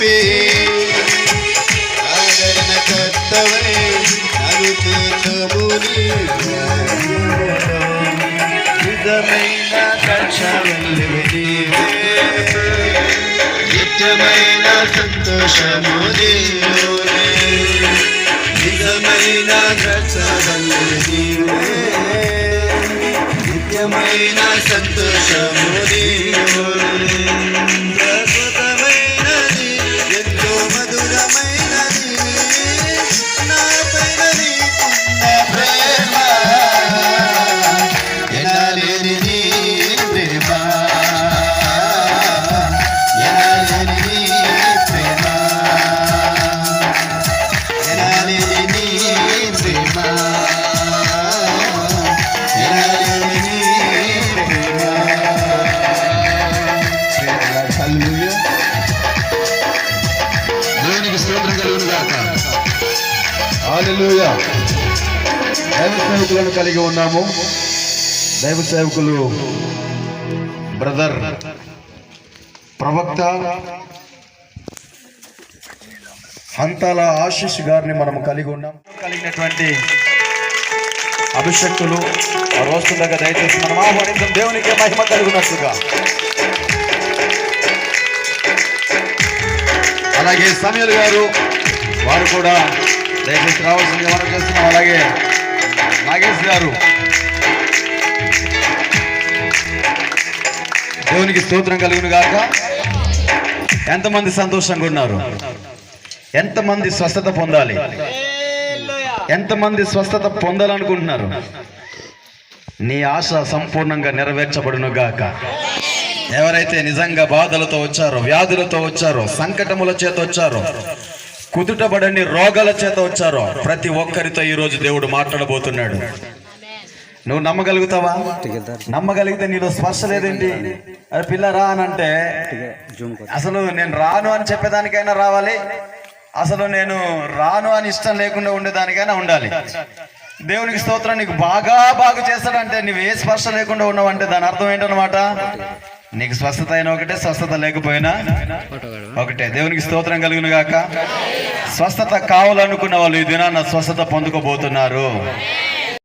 చూపి ఆదరణ కర్తవై నన్ను చేర్చముని నిజమైన రక్షణవల్లవి నీవే నిత్యమైన సంతోషము నీవే నిజమైన రక్షణవల్లవి నీవే నిత్యమైన సంతోషము నీవే అద్భుతమైనది ఎంతో మధురమైనది నాపైన నీకున్న ప్రేమ ఎనలేని నీ ప్రేమ ఎనలేని నీ ప్రేమ ఎనలేని నీ ప్రేమ ఎనలేని నీ ప్రేమ. హల్లెలూయా. దేవునికి స్తోత్రం కలుగును గాక. హల్లెలూయా. దైవ సేవకులను కలిగి ఉన్నాము. దైవ సేవకులు బ్రదర్ ప్రవక్త హంతాల ఆశీష్ గారిని మనం కలిగి ఉన్నాం. కలిగినటువంటి అభిషక్తులు వస్తుండగా దయచేసి మనం ఆహ్వానించం. దేవునికి మహిమ కలుగునట్లుగా. అలాగే సమీర్ గారు వారు కూడా దయచేసి రావాల్సిందిగా మనం చేస్తున్నాం. అలాగే నాగేష్ గారు. దేవునికి స్తోత్రం కలుగును గాక. ఎంతమంది సంతోషంగా ఉన్నారు? ఎంతమంది స్వస్థత పొందాలి? ఎంతమంది స్వస్థత పొందాలనుకుంటున్నారు? నీ ఆశ సంపూర్ణంగా నెరవేర్చబడును గాక. ఎవరైతే నిజంగా బాధలతో వచ్చారో, వ్యాధులతో వచ్చారో, సంకటముల చేత వచ్చారో, కుదుటబడని రోగాల చేత వచ్చారో ప్రతి ఒక్కరితో ఈరోజు దేవుడు మాట్లాడబోతున్నాడు. నువ్వు నమ్మగలుగుతావా? నమ్మగలిగితే నీలో స్పర్శ లేదేంటి? అది పిల్ల రా అని అంటే అసలు నేను రాను అని చెప్పేదానికైనా రావాలి, అసలు నేను రాను అని ఇష్టం లేకుండా ఉండేదానికైనా ఉండాలి. దేవునికి స్తోత్రం. నీకు బాగా చేస్తాడంటే నువ్వు ఏ స్పర్శ లేకుండా ఉన్నావంటే దాని అర్థం ఏంటన్నమాట? నీకు స్వస్థత అయినా ఒకటే, స్వస్థత లేకపోయినా ఒకటే. దేవునికి స్తోత్రం కలుగును గాక. స్వస్థత కావాలనుకున్న వాళ్ళు ఈ దినాన స్వస్థత పొందుకోబోతున్నారు.